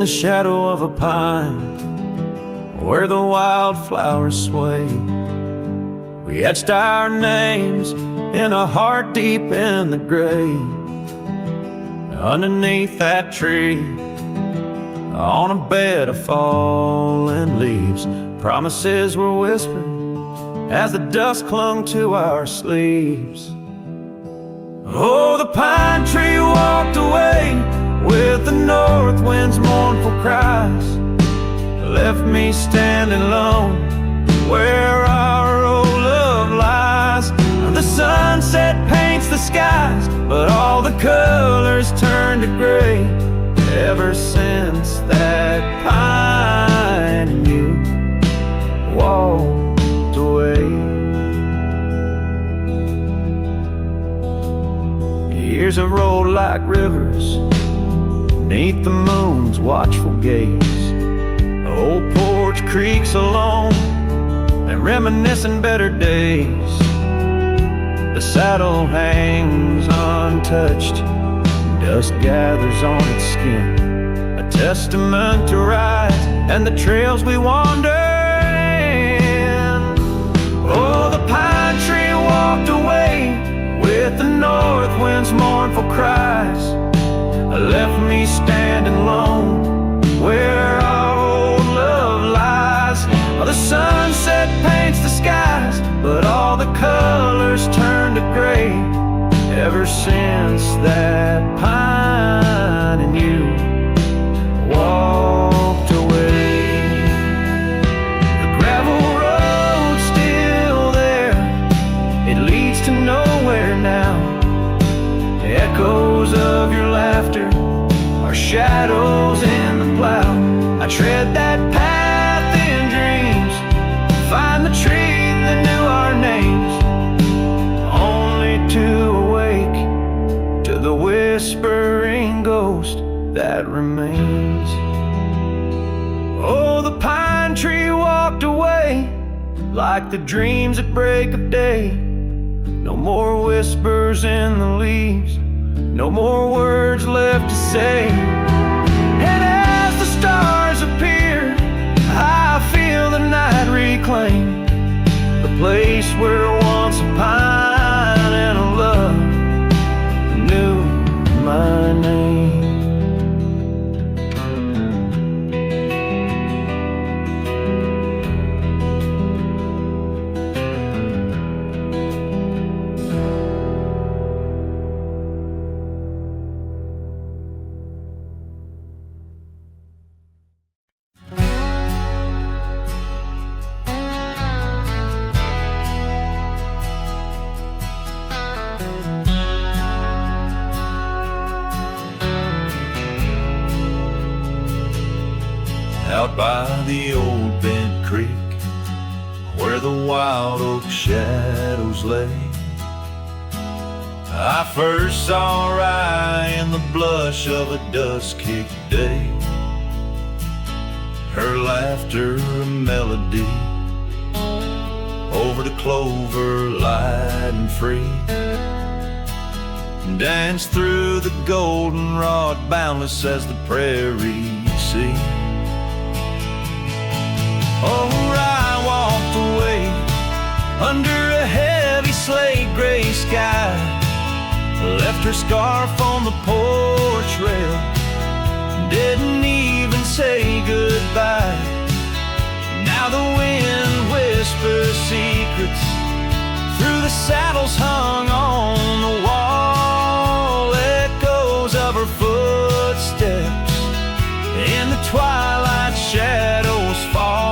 the shadow of a pine, where the wildflowers sway. We etched our names in a heart deep in the grave. Underneath that tree, on a bed of fallen leaves, promises were whispered as the dust clung to our sleeves. Oh, the pine tree walked away with the north wind's mournful cries, left me standing alone where our old love lies. The sunset paints the skies, but all the colors turn to gray ever since that pine and you walked away. Years have rolled like rivers beneath the moon's watchful gaze. Old porch creaks alone and reminiscing better days. The saddle hangs untouched, dust gathers on its skin, a testament to ride and the trails we wander in. Oh, the pine tree walked away with the north wind's mournful cries, left me standing alone where our old love lies. Oh, the sunset paints the skies, but all the colors turn to gray ever since that pine and you walked away. The gravel road's still there, it leads to nowhere now. Echoes of your laughter are shadows in the plow. I tread that path in dreams, find the tree that knew our names, only to awake to the whispering ghost that remains. Oh, the pine tree walked away like the dreams at break of day. No more whispers in the leaves, no more words left to say. And as the stars appear, I feel the night reclaim the place where once a pine and a love knew my name. Out by the old bent creek, where the wild oak shadows lay, I first saw Rye in the blush of a dust-kicked day. Her laughter a melody over the clover, light and free, danced through the goldenrod, boundless as the prairie sea. Oh, Rye walked away under a heavy slate gray sky, left her scarf on the porch rail, didn't even say goodbye. Now the wind whispers secrets through the saddles hung on the wall, echoes of her footsteps in the twilight shadows fall.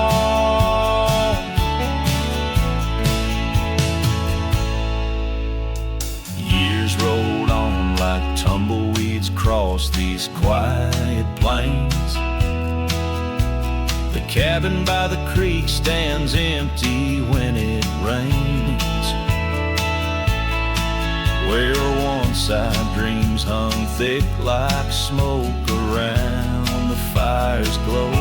Years rolled on like tumbleweeds across these quiet plains. The cabin by the creek stands empty when it rains, where once our dreams hung thick like smoke around the fire's glow.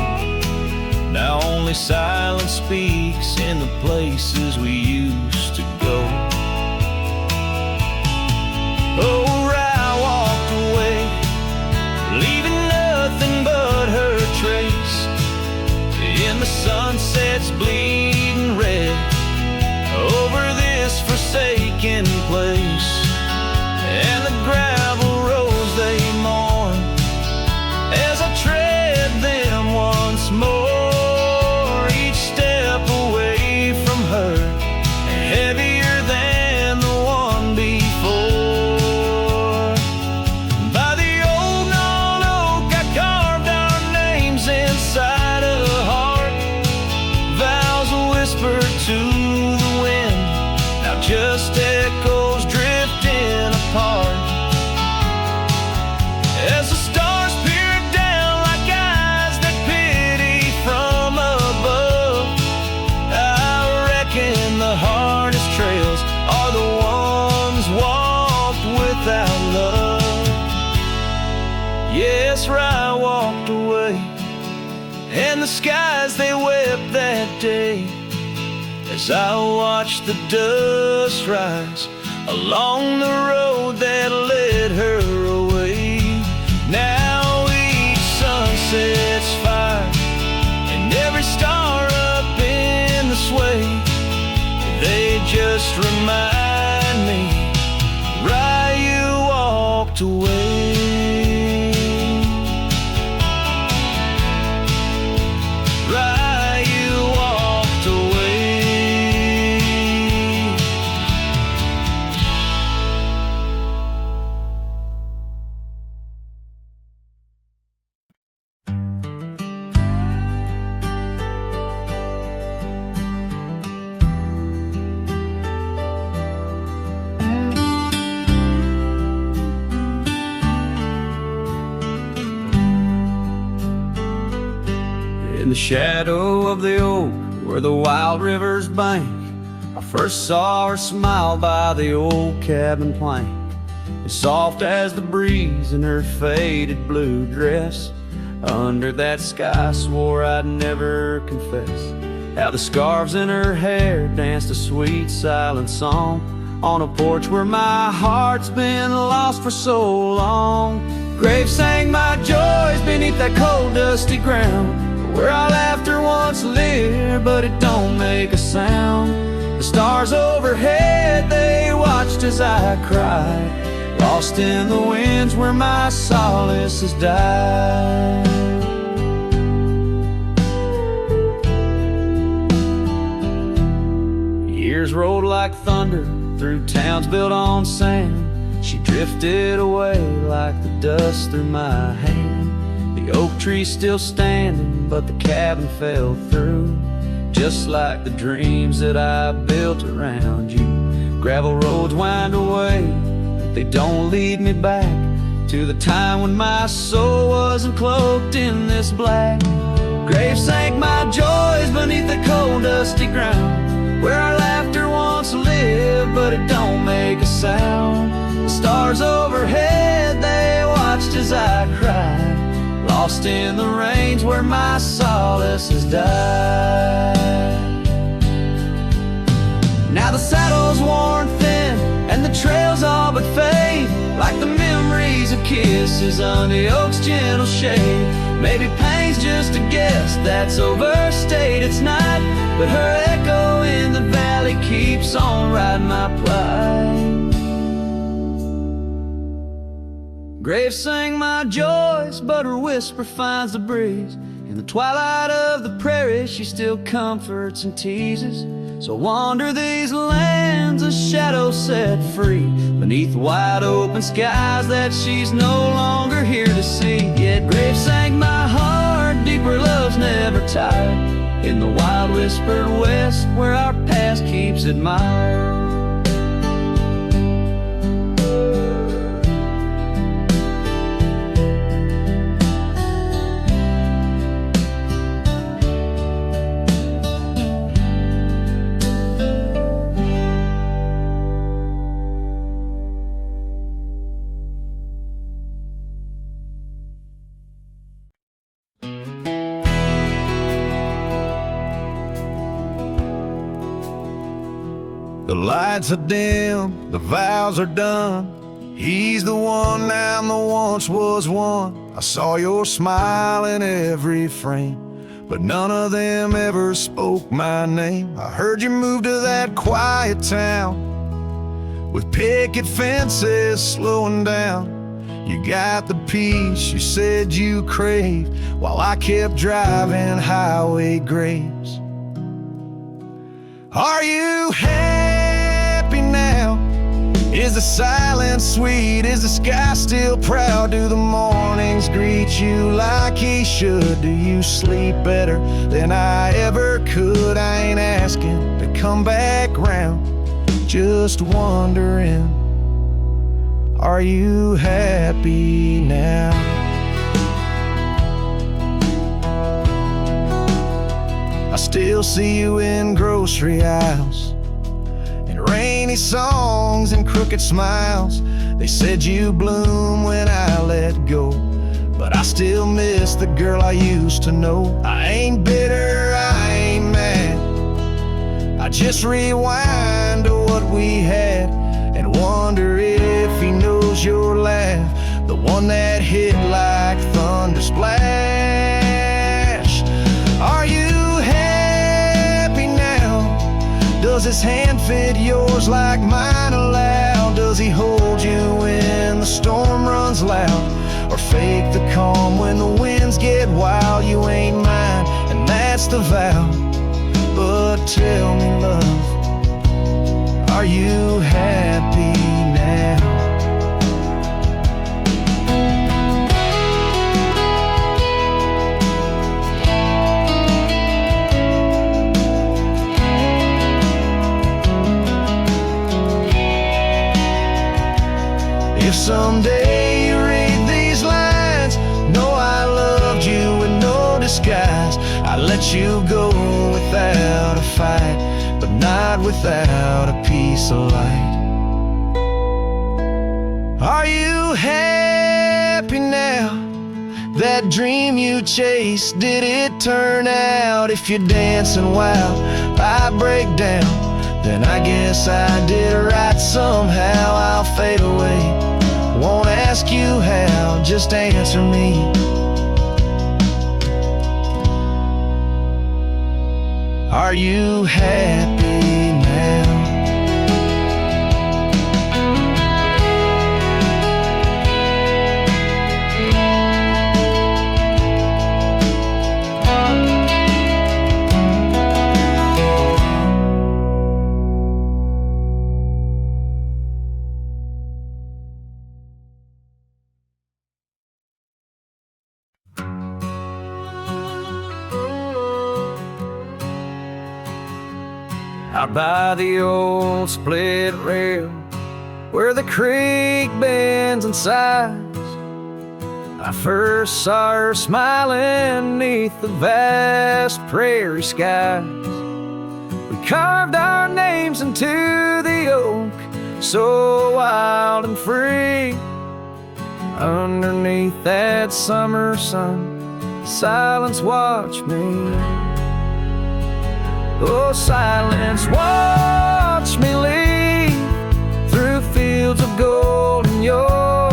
Now only silence speaks in the places we used to go. Oh, Rye walked away, leaving nothing but her sunsets bleeding red over this forsaken place, and the gravel roads they mourn as I tread them once more. Each step away from her heavier than the one before. By the old gnarled oak I carved our names inside a heart. Vows whispered to the wind, now just echoes drifting apart. As the stars peer down like eyes that pity from above, I reckon the hardest trails are the ones walked without love. Yes, I walked away, and the skies they wept that day as I watched the dust rise along the road that led her away. Now each sunset's fire, and every star up in the sway, they just remind me, right, you walked away. Right, you walked away. In the shadow of the oak where the wild rivers bank, I first saw her smile by the old cabin plank. As soft as the breeze in her faded blue dress, under that sky swore I'd never confess. How the scarves in her hair danced a sweet silent song on a porch where my heart's been lost for so long. Graves sang my joys beneath that cold dusty ground, where our laughter once lived, but it don't make a sound. The stars overhead, they watched as I cried, lost in the winds where my solace has died. Years rolled like thunder through towns built on sand. She drifted away like the dust through my hand. The oak tree's still standing, but the cabin fell through, just like the dreams that I built around you. Gravel roads wind away, but they don't lead me back to the time when my soul wasn't cloaked in this black. Graves sank my joys beneath the cold dusty ground, where our laughter once lived, but it don't make a sound. The stars overhead, they watched as I cried, lost in the range where my solace has died. Now the saddle's worn thin and the trails all but fade, like the memories of kisses under the oak's gentle shade. Maybe pain's just a guess that's overstayed, it's not, but her echo in the valley keeps on riding my plight. Graves sang my joys, but her whisper finds the breeze. In the twilight of the prairie, she still comforts and teases. So wander these lands, a shadow set free, beneath wide open skies that she's no longer here to see. Yet Graves sang my heart, deeper love's never tired, in the wild whispered west where our past keeps admired. The lights are dim, the vows are done. He's the one now, the once was one. I saw your smile in every frame, but none of them ever spoke my name. I heard you moved to that quiet town with picket fences slowing down. You got the peace you said you craved while I kept driving highway graves. Are you happy now? Is the silence sweet? Is the sky still proud? Do the mornings greet you like he should? Do you sleep better than I ever could? I ain't asking to come back round, just wondering, are you happy now? I still see you in grocery aisles, in rainy songs and crooked smiles. They said you bloom when I let go, but I still miss the girl I used to know. I ain't bitter, I ain't mad, I just rewind to what we had and wonder if he knows your laugh, the one that hit like thunder splash. Are you happy now? Does his hand fit yours like mine allow? Does he hold you when the storm runs loud, or fake the calm when the winds get wild? You ain't mine, and that's the vow. But tell me, love, are you happy now? If someday you read these lines, know I loved you with no disguise. I let you go without a fight, but not without a piece of light. Are you happy now? That dream you chased, did it turn out? If you're dancing while I break down, then I guess I did right somehow. I'll fade away, won't ask you how, just answer me. Are you happy now? Out by the old split rail, where the creek bends and sighs, I first saw her smiling neath the vast prairie skies. We carved our names into the oak, so wild and free. Underneath that summer sun, silence watched me. Oh, silence, watch me lead through fields of gold and yore.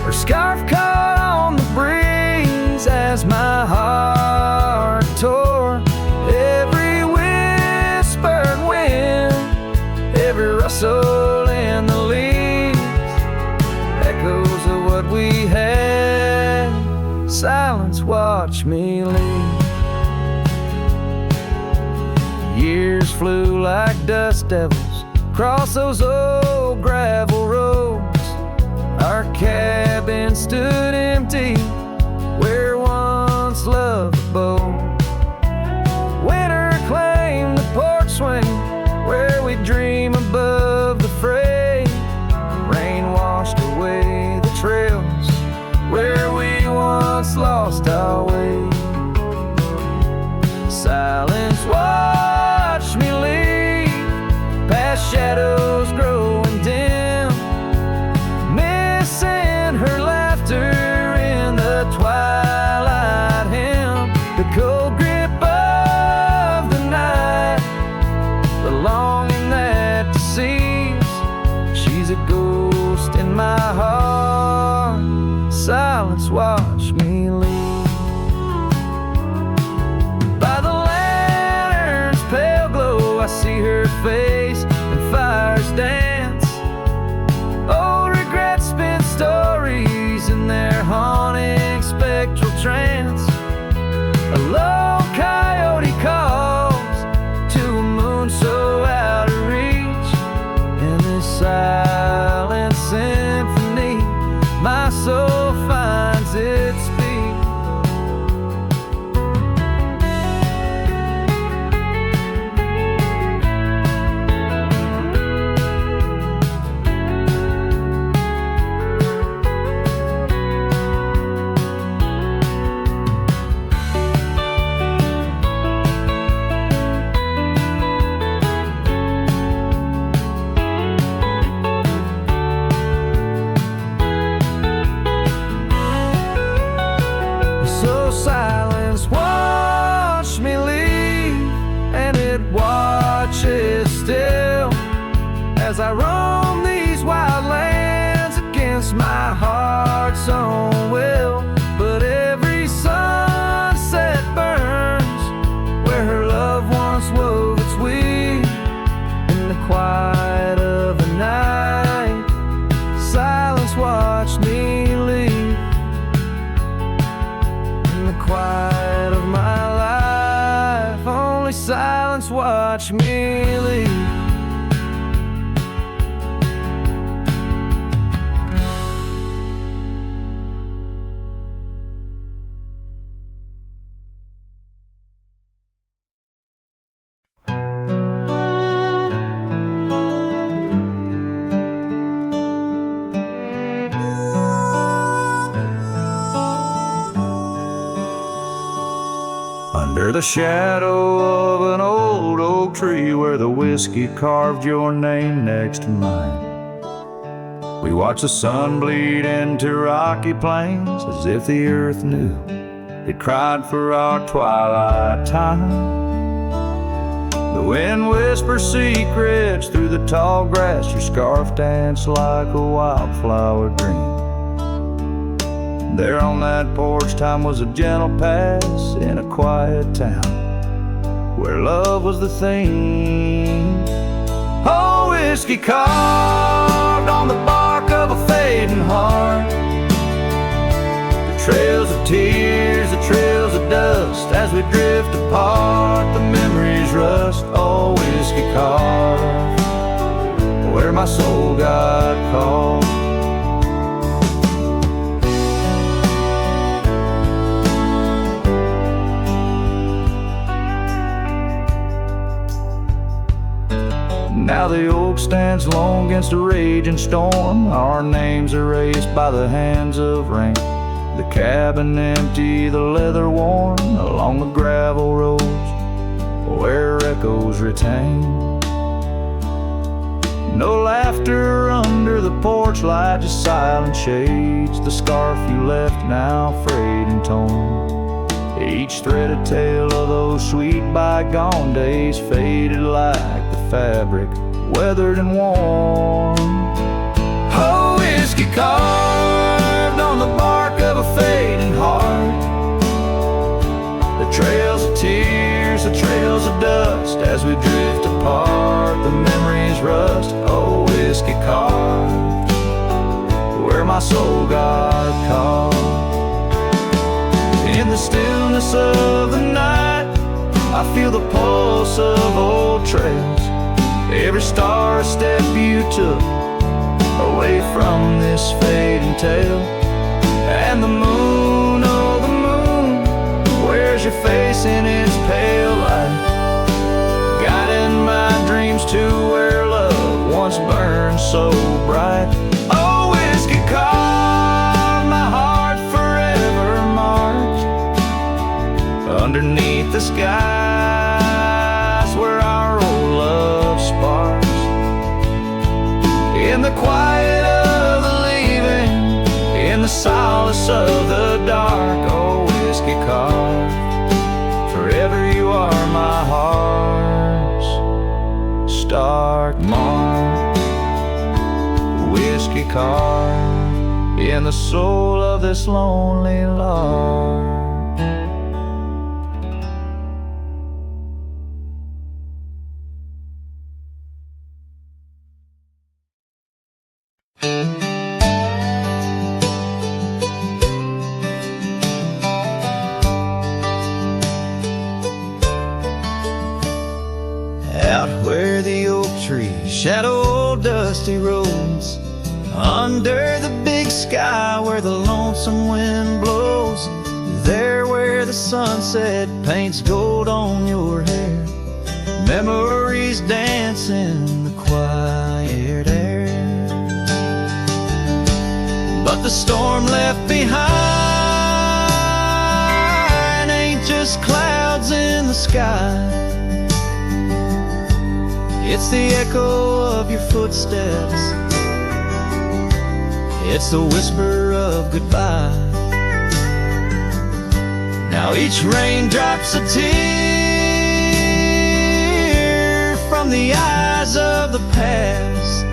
Her scarf caught on the breeze as my heart tore. Every whispered wind, every rustle in the leaves, echoes of what we had. Silence, watch me lead. Years flew like dust devils across those old gravel roads. Our cabin stood empty where once love abode. Winter claimed the porch swing where we dream above the fray. Rain washed away the trails where we once lost our way. Silence, watch me lead past shadows growing dim, missing her laughter in the twilight hymn. I see her face and fires dance. Old regrets spin stories in their haunting spectral trance. A lone coyote calls to a moon so out of reach. In this silent symphony, my soul finds its speech. So silence watched me leave, and it watches still as I roam these wild lands against my heart's own will. But every sunset burns where her love once wove its weave. In the quiet of the night, silence watched me leave. In the quiet of my life, only silence watched me leave. Under the shadow of an old oak tree where the whiskey carved your name next to mine, we watched the sun bleed into rocky plains as if the earth knew it cried for our twilight time. The wind whispers secrets through the tall grass, your scarf danced like a wildflower dream. There on that porch, time was a gentle pass in a quiet town where love was the theme. Oh, whiskey carved on the bark of a fading heart, the trails of tears, the trails of dust as we drift apart, the memories rust. Oh, whiskey carved where my soul got caught. Now the oak stands lone against a raging storm, our names erased by the hands of rain. The cabin empty, the leather worn, along the gravel roads where echoes retain. No laughter under the porch light, just silent shades. The scarf you left now frayed and torn, each thread a tale of those sweet bygone days, faded like the fabric, weathered and worn. Oh, whiskey carved on the bark of a fading heart, the trails of tears, the trails of dust as we drift apart, the memories rust. Oh, whiskey carved where my soul got caught. In the stillness of the night, I feel the pulse of old trails, every star a step you took away from this fading tale. And the moon, oh the moon, wears your face in its pale light, guiding my dreams to where love once burned so bright. Oh, whiskey carved my heart forever marked underneath the skies where our old love sparks. In the quiet of the leaving, in the solace of the dark, oh, whiskey carved, forever you are my heart's stark mark. Whiskey carved in the soul of this lonely lark. out where the oak trees shadow dusty roads, under the big sky where the lonesome wind blows, there where the sunset paints gold on your hair, memories dance in the quiet air. But the storm left behind ain't just clouds in the sky, it's the echo of your footsteps, it's the whisper of goodbye. Now each raindrop's a tear from the eyes of the past,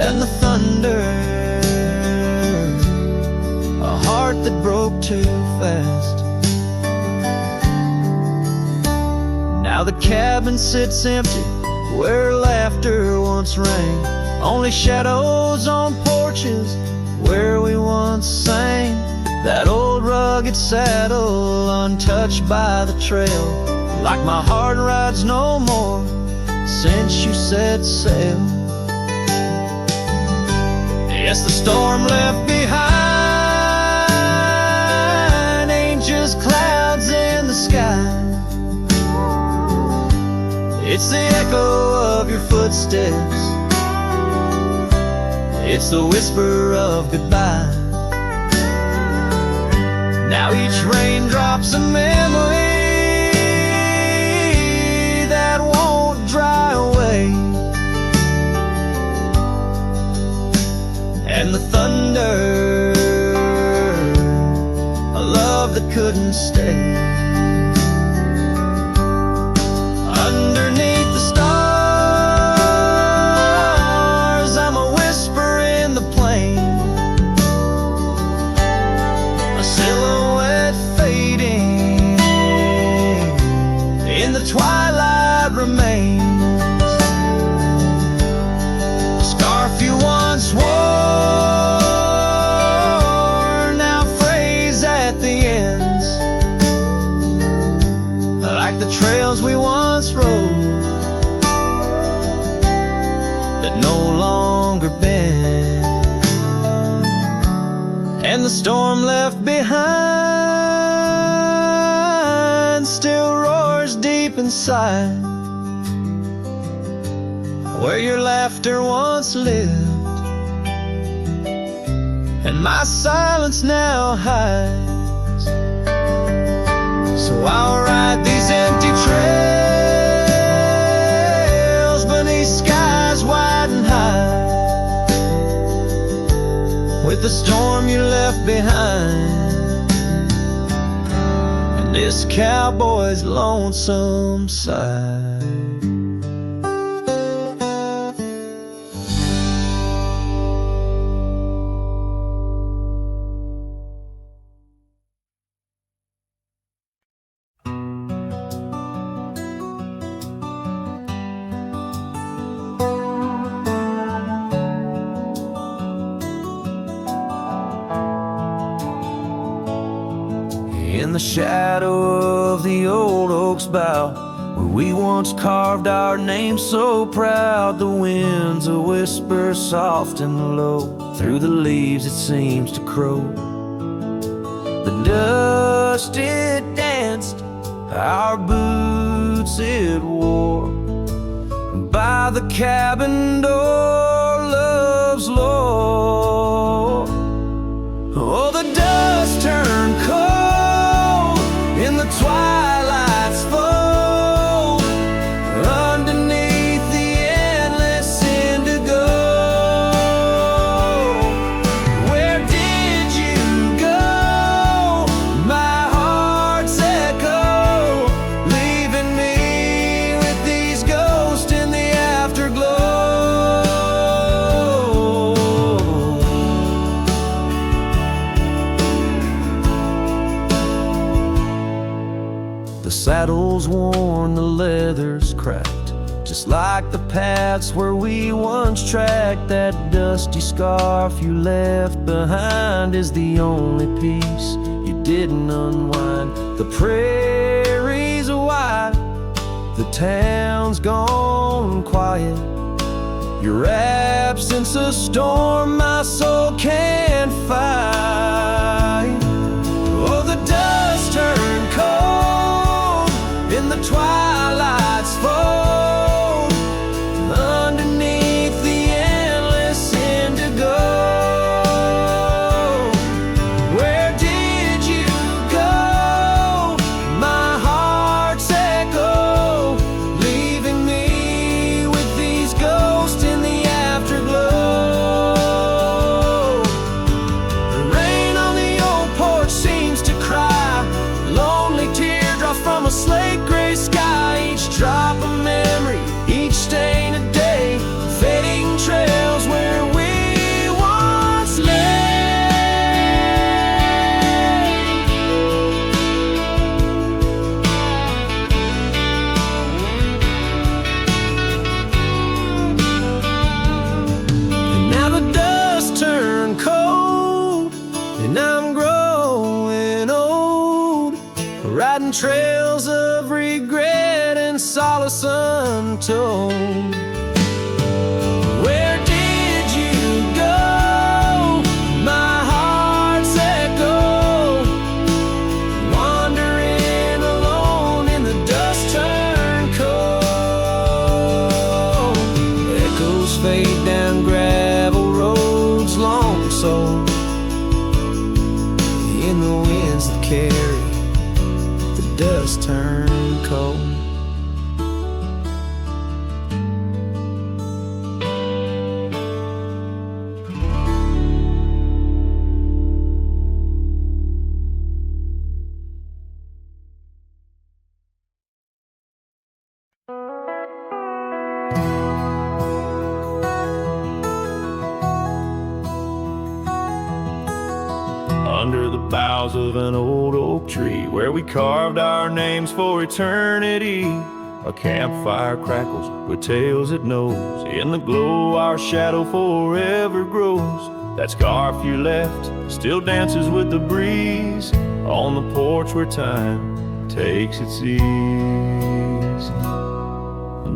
and the thunder, a heart that broke too fast. Now the cabin sits empty where laughter once rang, only shadows on porches where we once sang. That old rugged saddle untouched by the trail, like my heart rides no more since you set sail. Yes, the storm left behind ain't just clouds in the sky, it's the echo of your footsteps, it's the whisper of goodbye. Now each raindrop's a memory that won't dry away, and the thunder, a love that couldn't stay. Underneath the stars, I'm a whisper in the plain, a silhouette fading in the twilight remains. A scarf you once wore now frays at the ends, like the trails we once rode that no longer bend. And the storm left behind still roars deep inside, where your laughter once lived and my silence now hides. So I'll ride these empty trails beneath skies wide and high, with the storm you left behind and this cowboy's lonesome side. In the shadow of the old oak's bough, where we once carved our name so proud, the wind's a whisper soft and low, through the leaves it seems to crow. The dust it danced, our boots it wore, by the cabin door, love's lore. Oh, the dust turned cold in the twilight's fold, underneath the endless indigo. Where did you go, my heart's echo, leaving me with these ghosts in the afterglow? The saddle's worn, the leather's cracked, just like the paths where we once tracked. That dusty scarf you left behind is the only piece you didn't unwind. The prairie's wide the town's gone quiet. Your absence a storm my soul can't fight. Oh, the dust turned cold in the twilight's fold, underneath the endless indigo. Where did you go? My heart's echo, leaving me with these ghosts in the afterglow. The rain on the old porch seems to cry, lonely teardrops from a slate gray sky. Each drop a memory, each stain a day, fading trails where we once lay. And now the dust turned cold, and I'm growing old, riding trails of regret and solace untold. Where did you go? My heart's echo, wandering alone in the dust turned cold. Echoes fade down gravel roads, long sold in the winds that carry the dust turned cold. Under the boughs of an old oak tree, where we carved our names for eternity, a campfire crackles with tales it knows. In the glow our shadow forever grows. That scarf you left still dances with the breeze on the porch where time takes its ease.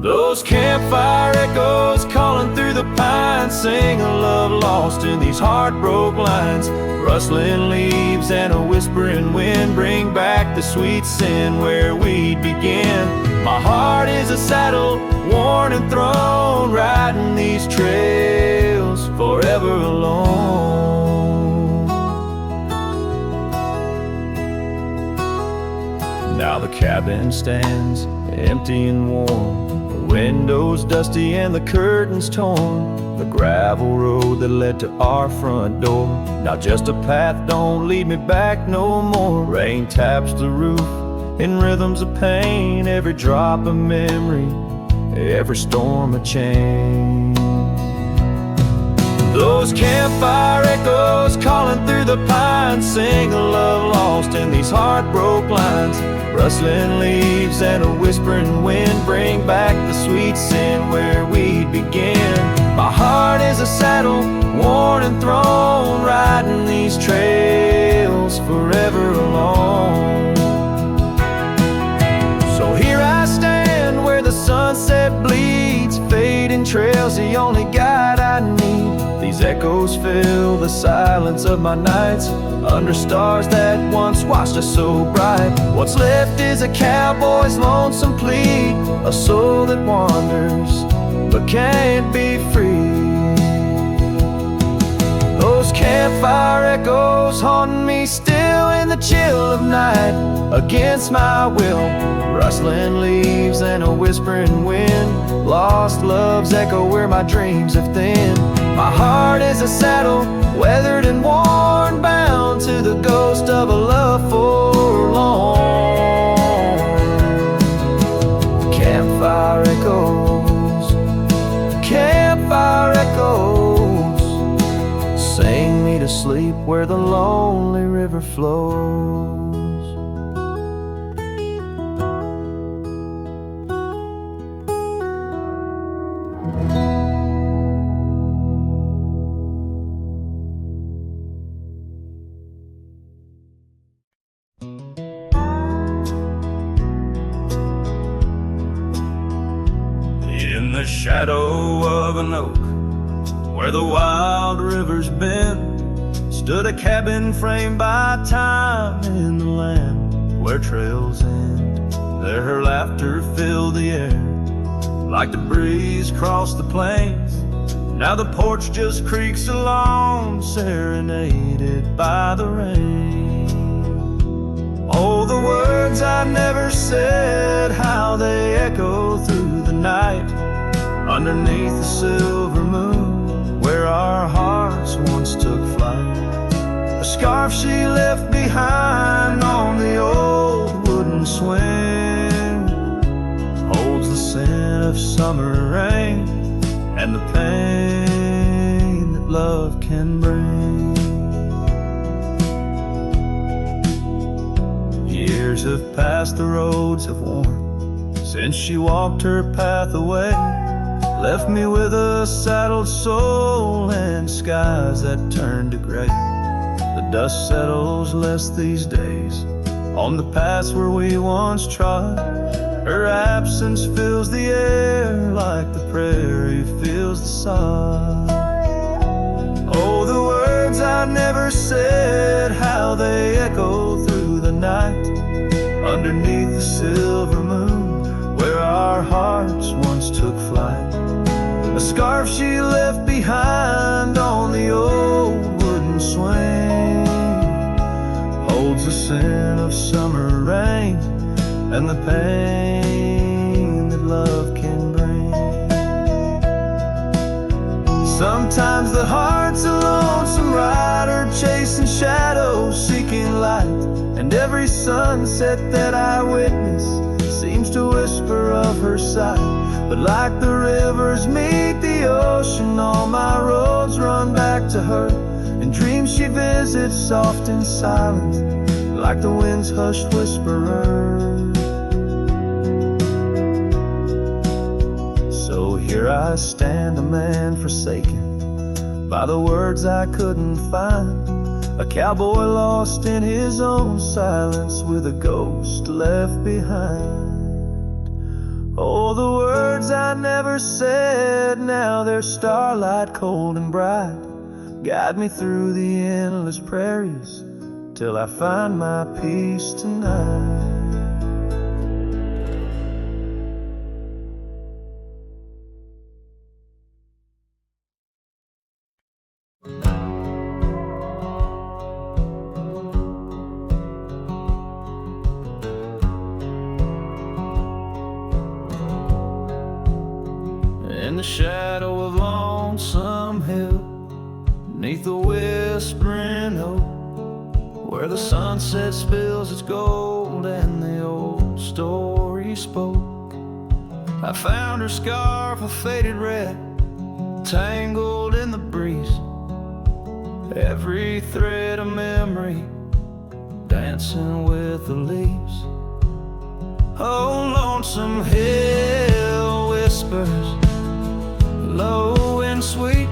Those campfire echoes calling through the pines sing a love lost in these heartbroken lines. Rustling leaves and a whispering wind bring back the sweet sin where we'd begin. My heart is a saddle, worn and thrown, riding these trails forever alone. Now the cabin stands empty and warm, the windows dusty and the curtains torn. The gravel road that led to our front door, now just a path, don't lead me back no more. Rain taps the roof in rhythms of pain, every drop a memory, every storm a change. Those campfire echoes calling through the pines sing a love lost in these heartbroken lines. Rustling leaves and a whispering wind bring back the sweet sin where we'd begin. My heart is a saddle, worn and thrown, riding these trails forever alone. So here I stand where the sunset bleeds, fading trails the only guide I need. These echoes fill the silence of my nights, under stars that once watched us so bright. What's left is a cowboy's lonesome plea, a soul that wanders but can't be free. Those campfire echoes haunting me still in the chill of night, against my will. Rustling leaves and a whispering wind, lost love's echo where my dreams have thinned. My heart is a saddle, weathered and worn, bound to the ghost of a love forlorn. Campfire echoes, campfire echoes, sing me to sleep where the lonely river flows. the shadow of an oak, where the wild river's bend, stood a cabin framed by time in the land where trails end. There her laughter filled the air, like the breeze crossed the plains. Now the porch just creaks along, serenaded by the rain. Oh, the words I never said, how they echo through the night, underneath the silver moon, where our hearts once took flight. A scarf she left behind on the old wooden swing holds the scent of summer rain and the pain that love can bring. Years have passed, the roads have worn since she walked her path away, left me with a saddled soul and skies that turned to gray. The dust settles less these days on the paths where we once trod. Her absence fills the air like the prairie fills the sod. Oh, the words I never said, how they echo through the night, underneath the silver moon, where our hearts once took flight. A scarf she left behind on the old wooden swing holds the scent of summer rain and the pain that love can bring. Sometimes the heart's a lonesome rider, chasing shadows, seeking light, and every sunset that I witness seems to whisper of her sight. But like the rivers meet the ocean, all my roads run back to her, and dreams she visits soft and silent, like the wind's hushed whisperer. So here I stand, a man forsaken by the words I couldn't find, a cowboy lost in his own silence, with a ghost left behind. Oh, the words I never said, now they're starlight cold and bright, guide me through the endless prairies till I find my peace tonight. In the shadow of Lonesome Hill, beneath the whispering oak, where the sunset spills its gold and the old story spoke, I found her scarf, a faded red, tangled in the breeze, every thread a memory dancing with the leaves. Oh, Lonesome Hill whispers, low and sweet,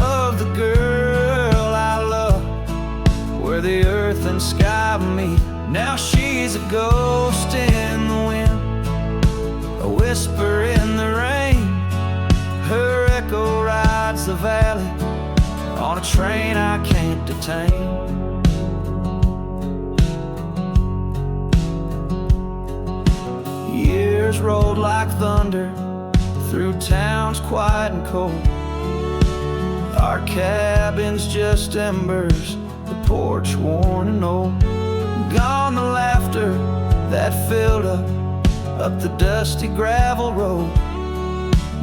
of the girl I love, where the earth and sky meet. Now she's a ghost in the wind, a whisper in the rain. Her echo rides the valley on a train I can't detain. Years rolled like thunder through towns quiet and cold, our cabin's just embers, the porch worn and old. Gone the laughter that filled up the dusty gravel road.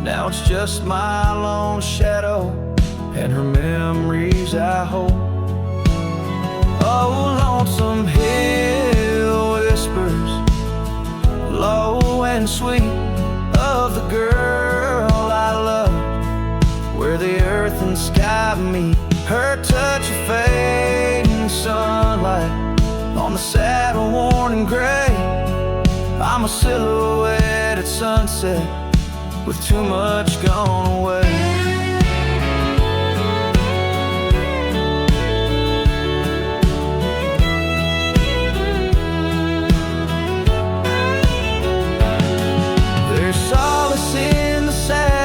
Now it's just my lone shadow and her memories I hold. Oh, Lonesome Hill whispers, low and sweet, of the girl I love, where the earth and sky meet. Her touch of fading sunlight on the saddle worn and gray. I'm a silhouette at sunset with too much gone away. There's solace in the sad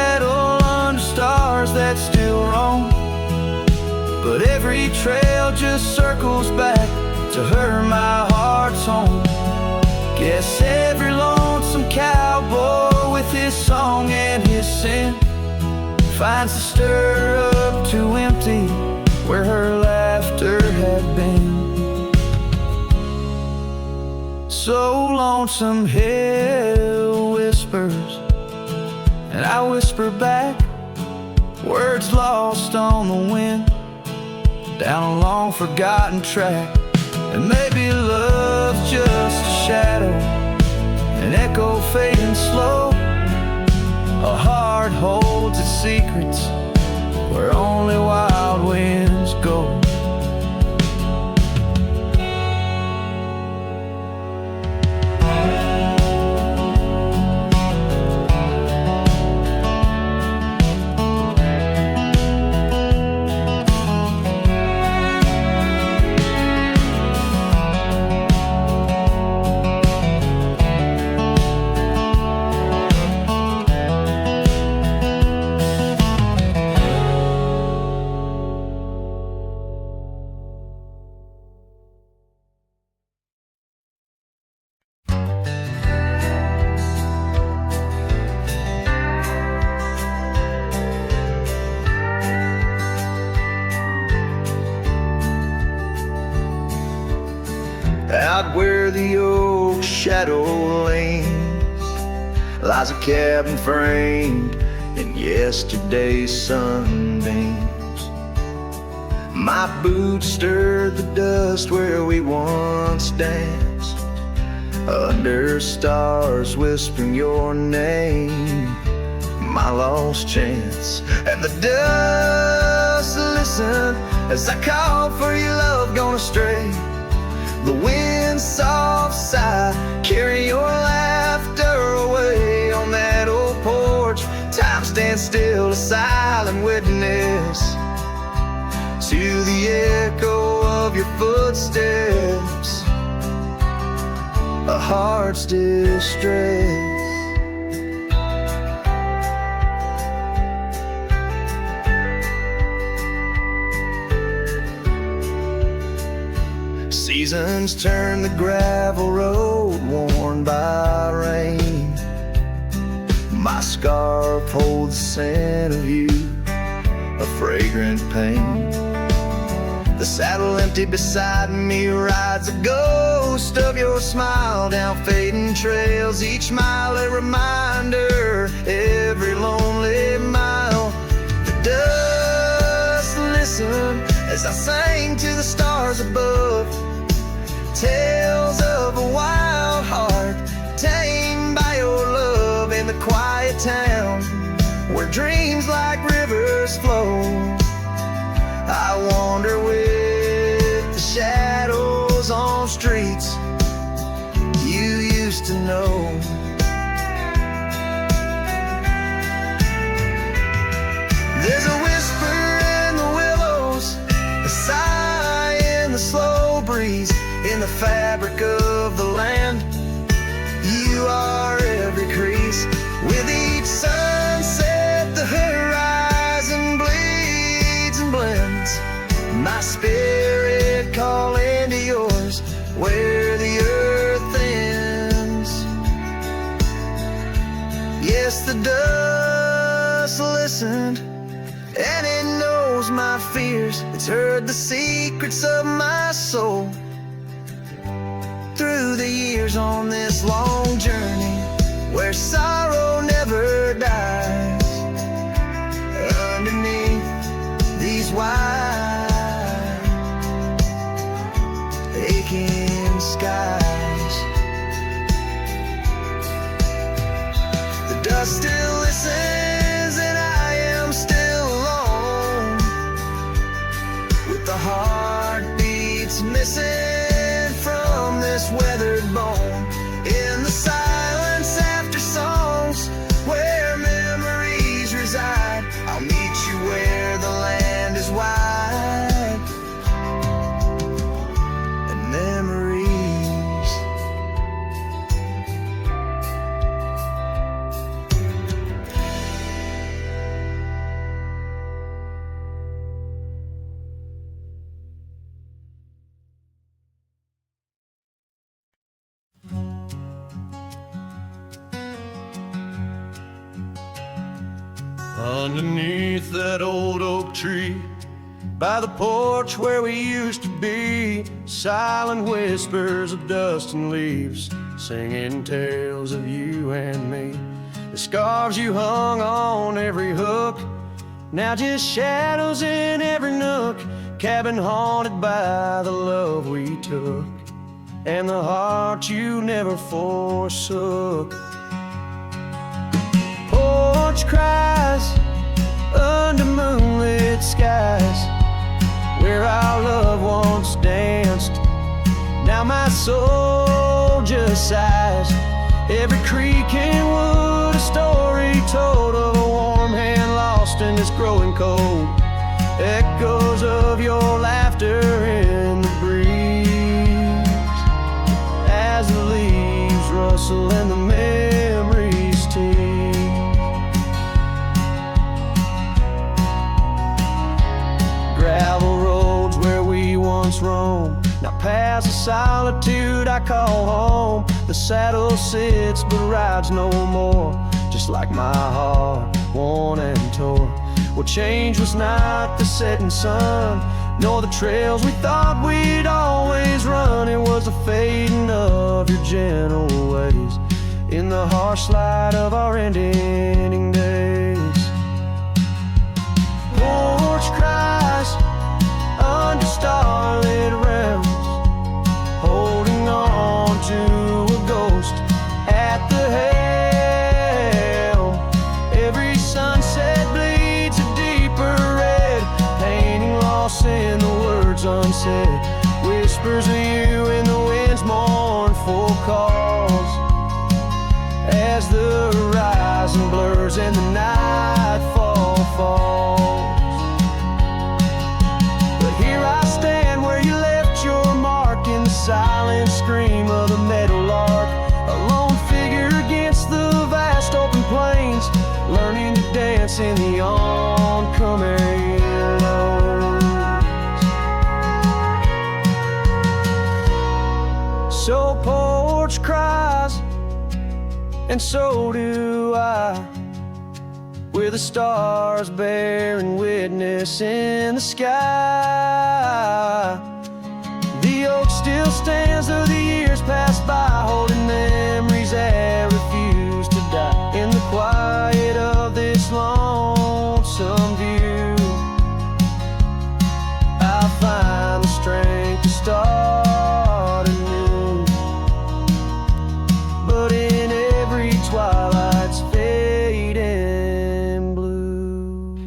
every trail just circles back to her, my heart's home. Guess every lonesome cowboy with his song and his sin finds the stirrup too empty where her laughter had been. So lonesome hell whispers, and I whisper back, words lost on the wind, down a long forgotten track. And maybe love's just a shadow, an echo fading slow. A heart holds its secrets where only wild winds go. Out where the oak shadow leans lies a cabin framed in yesterday's sunbeams. My boots stirred the dust where we once danced, under stars whispering your name, my lost chance. And the dust listened as I called for your love gone astray. The wind's soft sigh carry your laughter away. On that old porch, time stands still, a silent witness to the echo of your footsteps, a heart's distress. Seasons turn the gravel road worn by rain. My scarf holds the scent of you, a fragrant pain. The saddle empty beside me rides a ghost of your smile down fading trails. Each mile a reminder, every lonely mile. The dust listened as I sang to the stars above, tales of a wild heart tamed by your love. In the quiet town where dreams like rivers flow, I wander with the shadows on streets you used to know. There's a whisper in the willows, a sigh in the slow breeze, in the fabric of the land. You are every crease. With each sunset the horizon bleeds and blends, my spirit calling to yours where the earth ends. Yes, the dust listened and it knows my fears. It's heard the secrets of my soul through the years on this long journey where sorrow never dies. Underneath these wide aching skies, the dust still listens and I am still alone, with the heartbeats missing from this weathered bone. In the silence after song Underneath that old oak tree, by the porch where we used to be, silent whispers of dust and leaves, singing tales of you and me. The scarves you hung on every hook, now just shadows in every nook. Cabin haunted by the love we took, and the heart you never forsook. Porch cries under moonlit skies, where our love once danced. Now my soul just sighs. Every creek and wood, a story told of a warm hand lost in this growing cold. Echoes of your laughter in the breeze, as the leaves rustle and the memories tease. Gravel roads where we once roamed, now past the solitude I call home. The saddle sits but rides no more, just like my heart, worn and torn. What changed was not the setting sun, nor the trails we thought we'd always run. It was the fading of your gentle ways in the harsh light of our ending days. Porch cries under starlit realms, holding on to a ghost at the helm. Every sunset bleeds a deeper red, painting lost in the words unsaid. Whispers of you in the wind's mournful calls, as the horizon blurs and the nightfall falls. But here I stand where you left your mark, in the silent scream of the meadowlark, a lone figure against the vast open plains, learning to dance in the oncoming lows. So porch cries, and so do I, with the stars bearing witness in the sky. The oak still stands though the years pass by, holding memories that refuse to die. In the quiet of this lonesome view, I'll find the strength to start anew. But in every twilight's fading blue,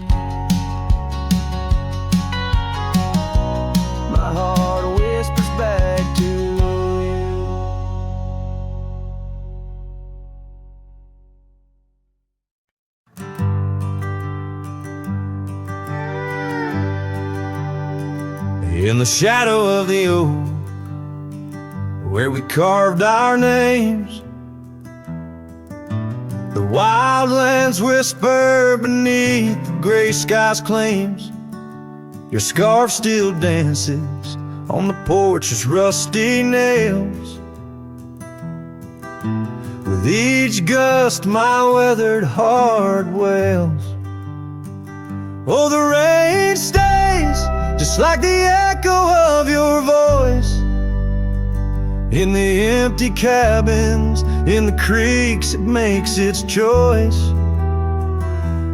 my heart whispers back to you. In the shadow of the oak, where we carved our names, the wildlands whisper beneath the gray sky's claims. Your scarf still dances on the porch's rusty nails. With each gust my weathered heart wails. Oh, the rain stays just like the echo of your voice in the empty cabins, in the creeks it makes its choice.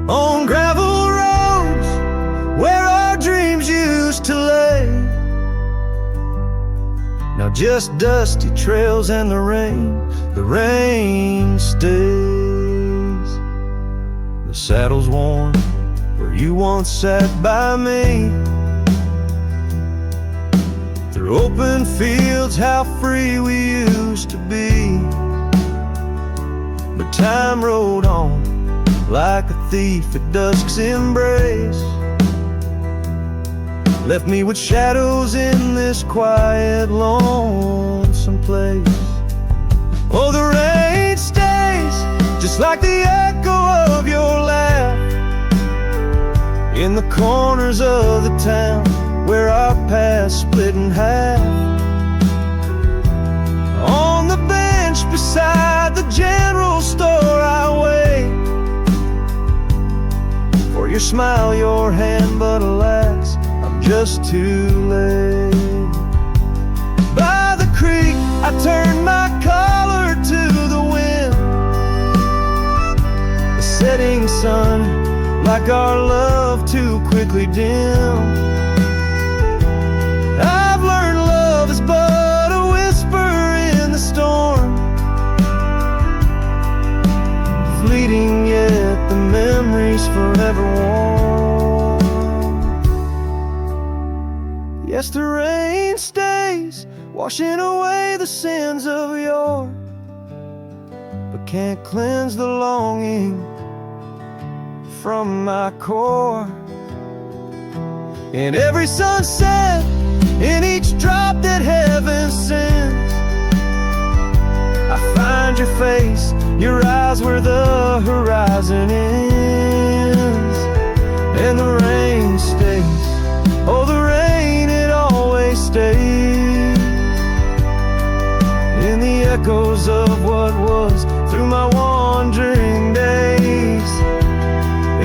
On gravel roads where our dreams used to lay, now just dusty trails and the rain stays. The saddle's worn where you once sat by me. Through open fields, how free we used to be. But time rode on like a thief at dusk's embrace, left me with shadows in this quiet, lonesome place. Oh, the rain stays just like the echo of your laugh in the corners of the town where our paths split in half. On the bench beside the general store I wait, smile, your hand, but alas, I'm just too late. By the creek, I turned my collar to the wind. The setting sun, like our love, too quickly dim. I've learned love is but a whisper in the storm, fleeting yet the memories forever warm. Yes, the rain stays, washing away the sins of yore, but can't cleanse the longing from my core. In every sunset, in each drop that heaven sends, I find your face, your eyes where the horizon ends. And the rain stays, oh the rain, it always stays, in the echoes of what was through my wandering days,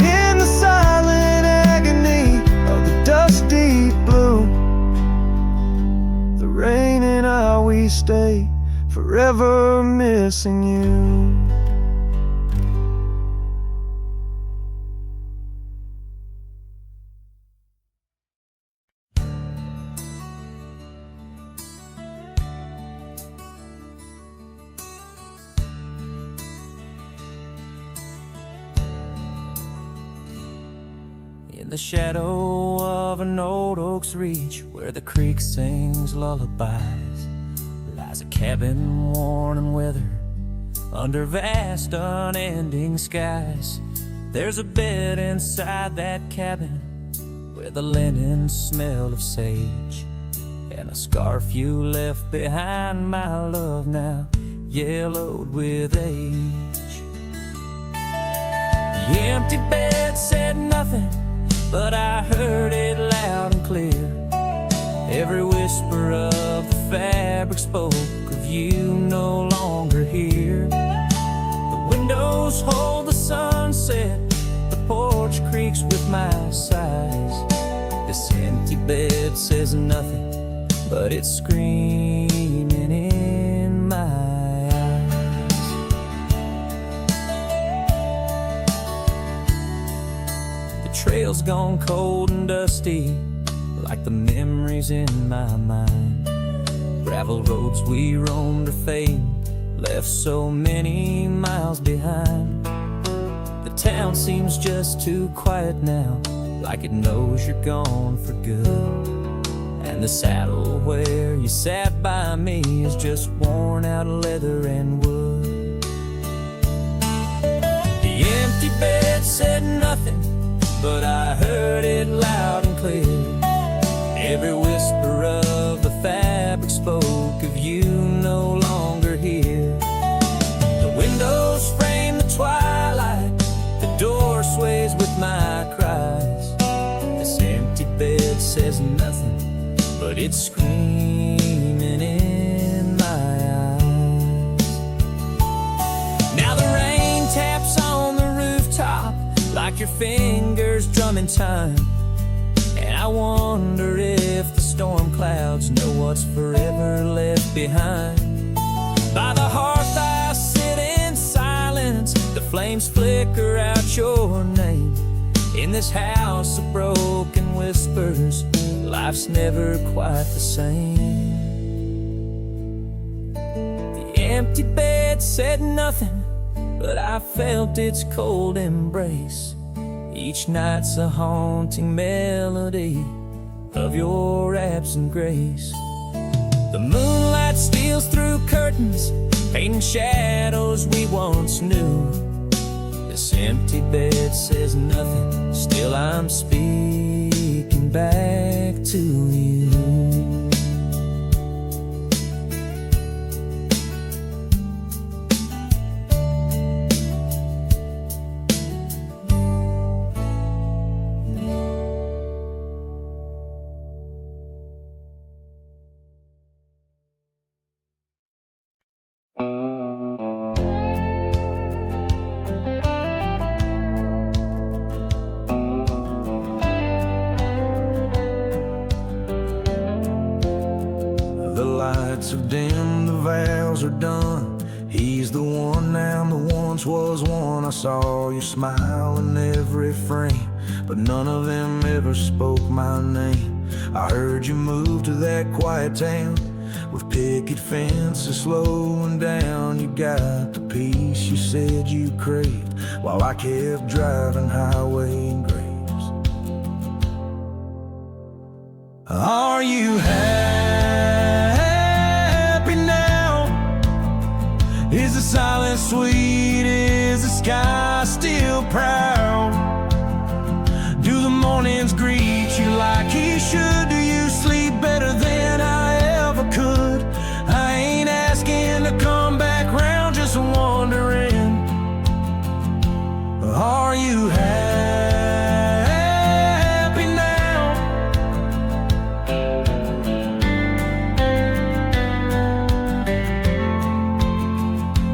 in the silent agony of the dusty blue. The rain and I, we stay, forever missing you. In the shadow of an old oak's reach, where the creek sings lullabies, lies a cabin worn and weathered under vast unending skies. There's a bed inside that cabin where the linen smell of sage, and a scarf you left behind, my love, now yellowed with age. The empty bed said nothing, but I heard it loud and clear. Every whisper of the fabric spoke of you no longer here. The windows hold the sunset, the porch creaks with my sighs. This empty bed says nothing, but it's screaming in my eyes. The trail's gone cold and dusty, like the memories in my mind. Gravel roads we roamed are fading, left so many miles behind. The town seems just too quiet now, like it knows you're gone for good. And the saddle where you sat by me is just worn out leather and wood. The empty bed said nothing, but I heard it loud and clear. Every whisper of the fabric spoke of you no longer here. The windows frame the twilight, the door sways with my cries. This empty bed says nothing, but it's screaming in my eyes. Now the rain taps on the rooftop like your fingers drumming time, and I wonder if the storm clouds know what's forever left behind. By the hearth I sit in silence, the flames flicker out your name. In this house of broken whispers, life's never quite the same. The empty bed said nothing, but I felt its cold embrace. Each night's a haunting melody of your absent grace. The moonlight steals through curtains, painting shadows we once knew. This empty bed says nothing, still I'm speaking back to you. lights have dimmed, the vows are done. He's the one now, the once was one. I saw your smile in every frame, but none of them ever spoke my name. I heard you move to that quiet town with picket fences slowing down. You got the peace you said you craved, while I kept driving highway graves. Are you happy now? Is the silence sweet? Is the sky still proud? Do the mornings greet you like he should? Do you sleep better than I ever could? I ain't asking to come back round, just wondering. Are you happy now?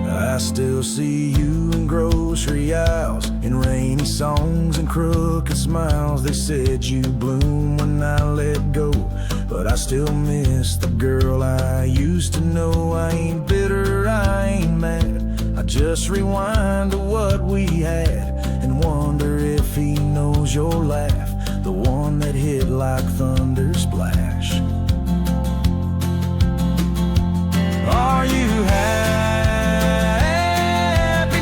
I still see you in grocery aisles, in rainy songs and crooked smiles. They said you bloom when I let go, but I still miss the girl I used to know. I ain't bitter, I ain't mad. I just rewind to what we had and wonder if he knows your laugh, the one that hit like thunder splash. Are you happy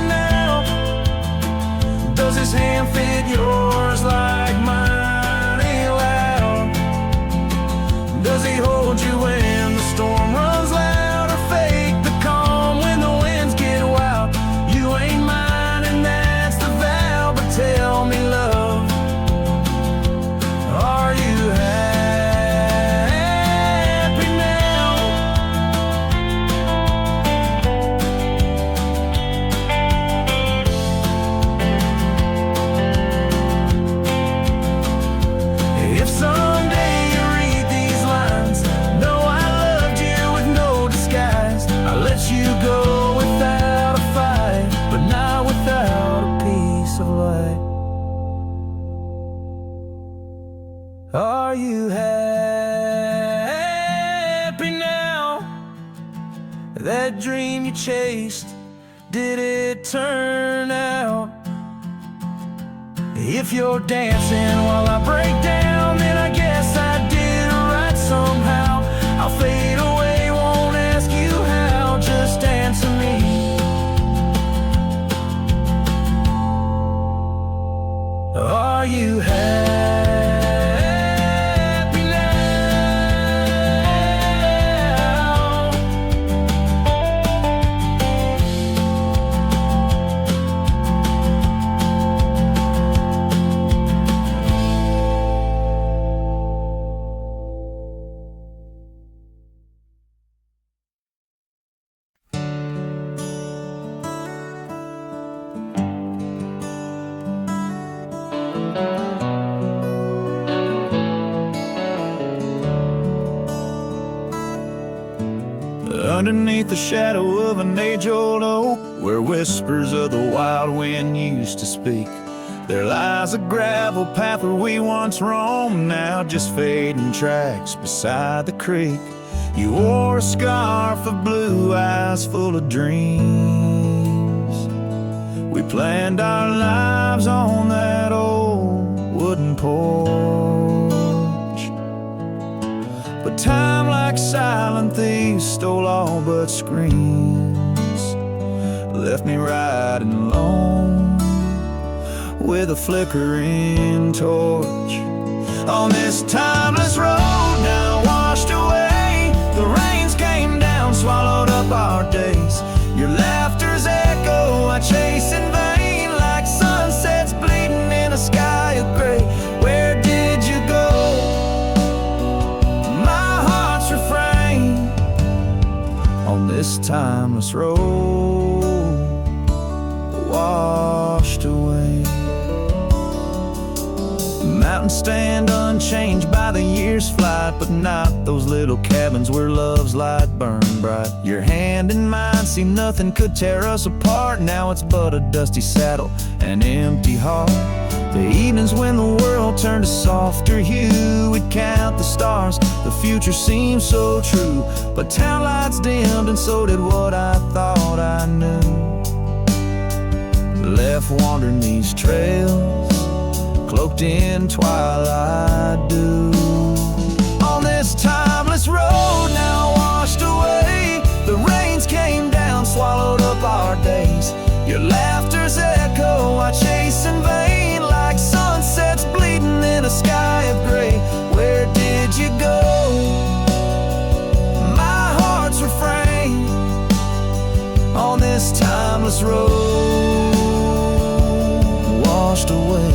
now? Does his hand fit yours like mine ain't loud? Does he hold you when the storm runs loud, or fake the calm when the winds get wild? You ain't mine and that's the vow, but tell me, love, are you happy now? If someday you read these lines, know I loved you with no disguise. I let you go without a fight, but not without a piece of light. Are you happy now? That dream you chased, did it turn out? If you're dancing while I break down, then I guess I did right somehow. I'll fade away, won't ask you how, just answer me. Are you happy now? Underneath the shadow of an age-old oak, where whispers of the wild wind used to speak, there lies a gravel path where we once roamed, now just fading tracks beside the creek. You wore a scarf of blue eyes full of dreams. We planned our lives on that old wooden porch, but time, like silent thieves, stole all but screams, left me riding alone with a flickering torch on this timeless road now washed away. The rains came down, swallowed up our days. Your laughter's echo I chase in vain, like sunsets bleeding in a sky of gray. Where did you go? My heart's refrain on this timeless road washed away. Mountains stand unchanged by the year's flight, but not those little cabins where love's light burned bright. Your hand in mine, see nothing could tear us apart. Now it's but a dusty saddle, an empty heart, The evenings when the world turned a softer hue, we'd count the stars, the future seemed so true. But town lights dimmed and so did what I thought I knew. Left wandering these trails, cloaked in twilight dew. On this timeless road now washed away, the rains came down, swallowed up our days. Your laughter's echo I chase in vain, like sunsets bleeding in a sky of gray. Where did you go? My heart's refrain on this timeless road washed away.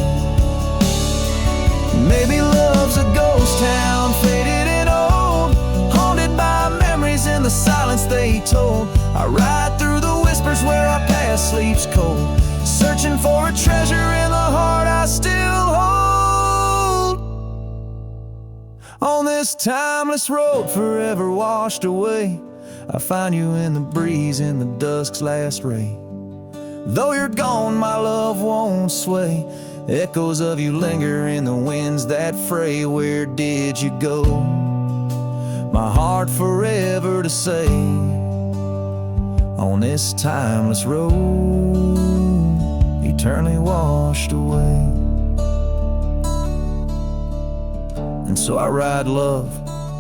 Maybe love's a ghost town, faded and old, haunted by memories in the silence they told. I ride through the whispers where our past sleeps cold, searching for a treasure in the heart I still hold. On this timeless road forever washed away, I find you in the breeze in the dusk's last ray. Though you're gone, my love won't sway. Echoes of you linger in the winds that fray. Where did you go? My heart forever to say, on this timeless road, eternally washed away. And so I ride love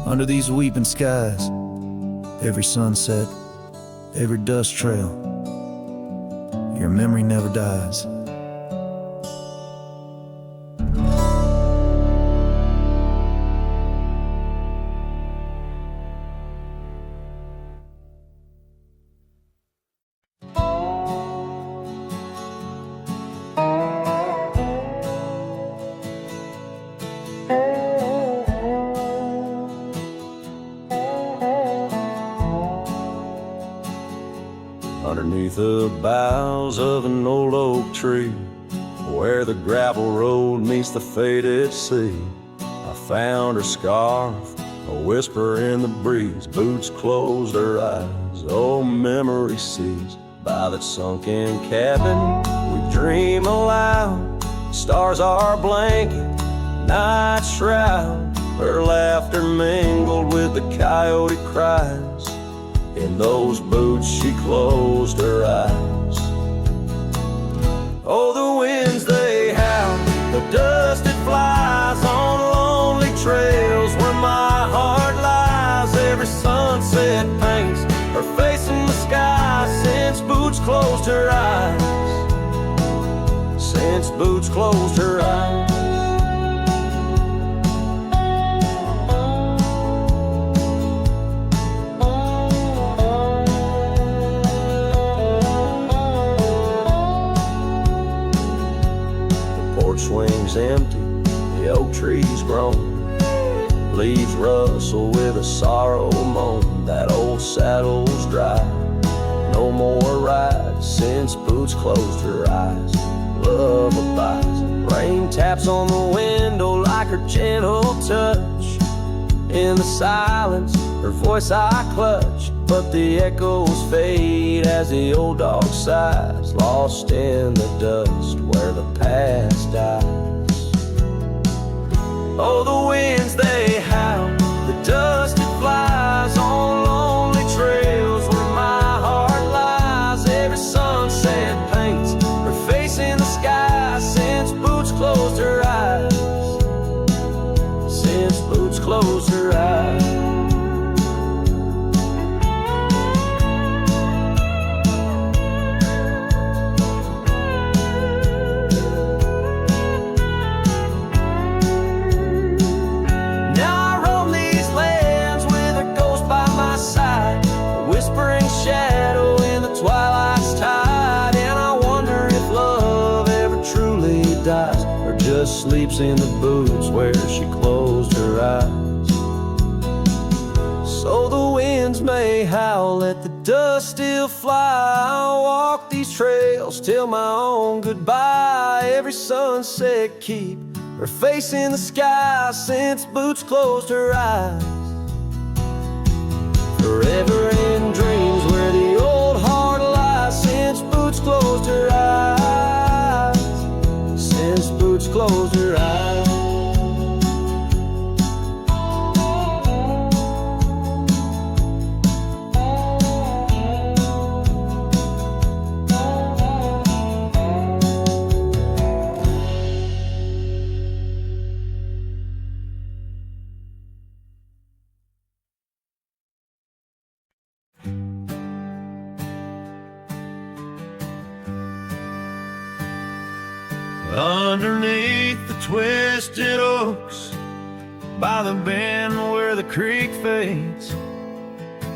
under these weeping skies, every sunset, every dust trail, your memory never dies. Underneath the boughs of an old oak tree, where the gravel road meets the faded sea, I found her scarf, a whisper in the breeze. Boots closed her eyes, oh memory seized. By that sunken cabin we dream aloud, stars are blanket, night shroud. Her laughter mingled with the coyote cries. In those boots she closed her eyes. Oh, the winds they howl, the dust it flies on lonely trails where my heart lies. Every sunset paints her face in the sky since boots closed her eyes. Since boots closed her eyes. Swings empty, the oak tree's grown, leaves rustle with a sorrow moan. That old saddle's dry, no more rides since boots closed her eyes. Love abides, rain taps on the window like her gentle touch. In the silence, her voice I clutch, but the echoes fade as the old dog sighs, lost in the dust where the past dies. Oh, the winds they howl, the dust it flies on lonely trails where my heart lies. Every sunset paints her face in the sky since boots closed her eyes. Since boots closed her eyes. Shadow in the twilight's tide, and I wonder if love ever truly dies, or just sleeps in the boots where she closed her eyes. So the winds may howl, let the dust still fly. I'll walk these trails till my own goodbye. Every sunset keep her face in the sky since boots closed her eyes. Forever in dreams where the old heart lies since boots closed her eyes. Since boots closed Underneath the twisted oaks, by the bend where the creek fades,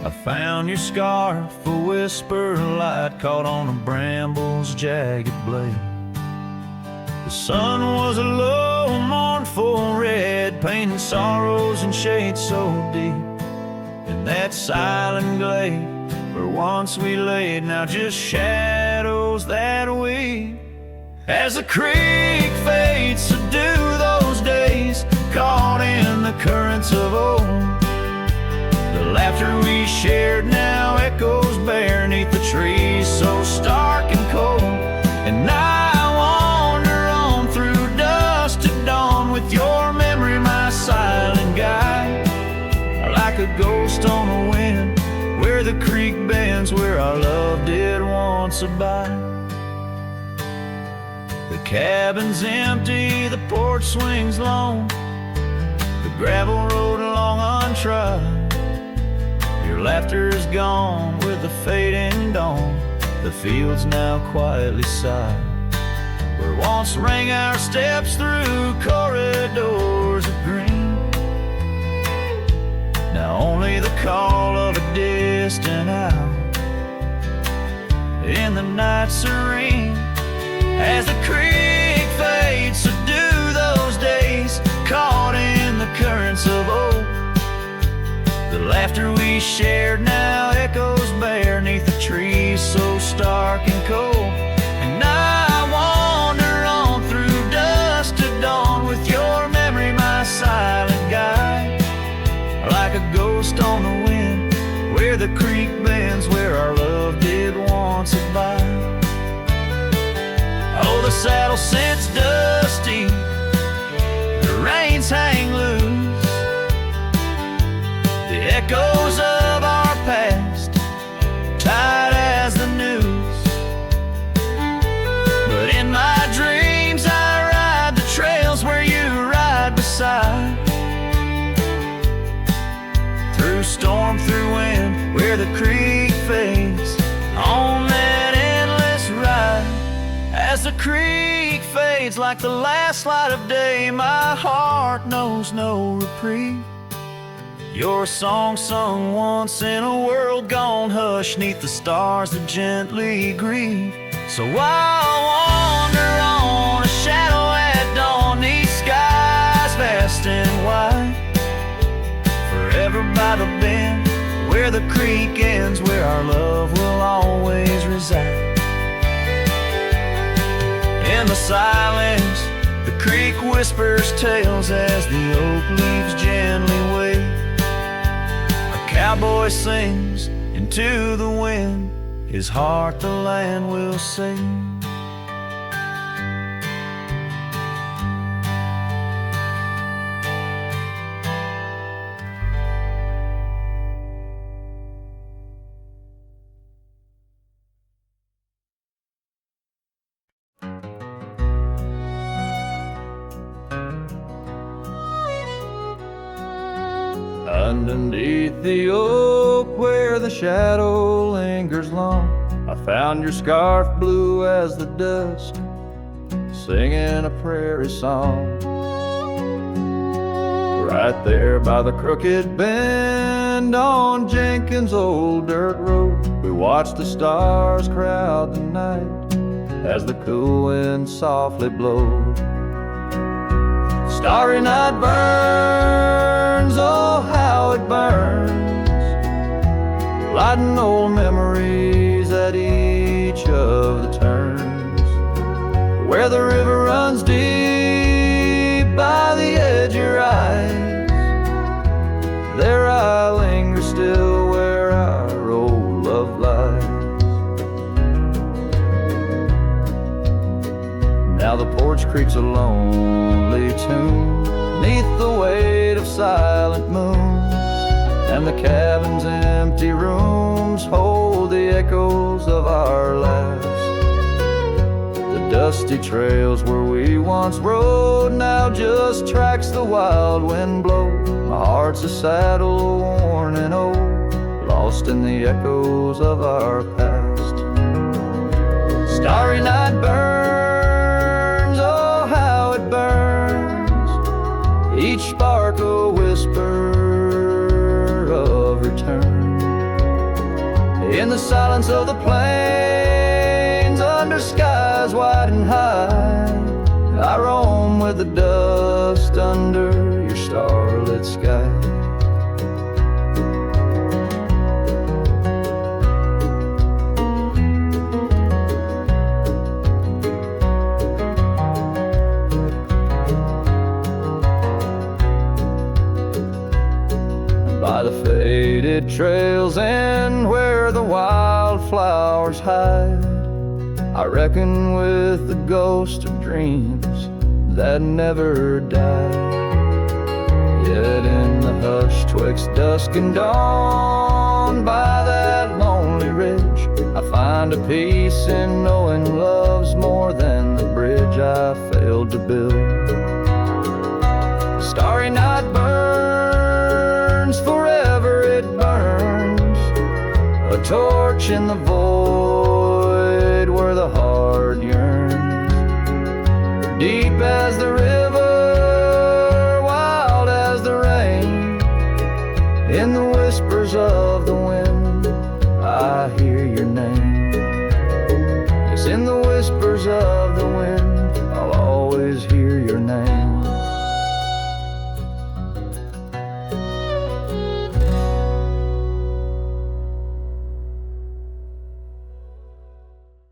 I found your scarf, a whisper of light caught on a bramble's jagged blade. The sun was a low, mournful red, painting sorrows and shades so deep. In that silent glade where once we laid, now just shadows that weep. As the creek fades to do those days, caught in the currents of old, the laughter we shared now echoes bare 'neath the trees so stark and cold. And I wander on through dusk to dawn with your memory, my silent guide, like a ghost on the wind where the creek bends, where our love did once abide. The cabin's empty, the porch swings long, the gravel road long untried. Your laughter's gone with the fading dawn, the fields now quietly sigh. Where once rang our steps through corridors of green, now only the call of a distant owl in the night serene. As the creek fades to do those days, caught in the currents of old, the laughter we shared now echoes bare 'neath the trees so stark and cold. And I wander on through dusk to dawn with your memory, my silent guide, like a ghost on the wind where the creek bends, where our love did once abide. Oh, the saddle sits dusty, the reins hang loose, the echoes of our past tight as the news. But in my dreams I ride the trails where you ride beside, through storm, through wind, where the creek fades on that endless ride. As the creek fades like the last light of day, my heart knows no reprieve. Your song sung once in a world gone hush 'neath the stars that gently grieve. So I'll wander on, a shadow at dawn, 'neath skies vast and wide, forever by the bend where the creek ends, where our love will always reside. In the silence, the creek whispers tales as the oak leaves gently wave. A cowboy sings into the wind, his heart the land will sing. Underneath the oak where the shadow lingers long, I found your scarf blue as the dusk, singing a prairie song. Right there by the crooked bend on Jenkins' old dirt road, we watched the stars crowd the night as the cool wind softly blowed. Starry night burns, oh how it burns, lighting old memories at each of the turns. Where the river runs deep by the edge of your eyes, there I linger still where our old love lies. Now the porch creaks a lonely tune 'neath the weight of silent moons, and the cabin's empty rooms hold the echoes of our laughs. The dusty trails where we once rode now just tracks the wild wind blow. My heart's a saddle worn and old, lost in the echoes of our past. Starry night burns, oh silence of the plains, under skies wide and high, I roam with the dust under your starlit sky. By the faded trails and where the wildflowers hide, I reckon with the ghost of dreams that never die. Yet in the hush twixt dusk and dawn, by that lonely ridge, I find a peace in knowing love's more than the bridge I failed to build. Starry night burns, forever it burns, a torch in the void where the heart yearns. Deep as the river, wild as the rain, in the whispers of the wind, I hear your name. Yes, in the whispers of the wind, I'll always hear your name.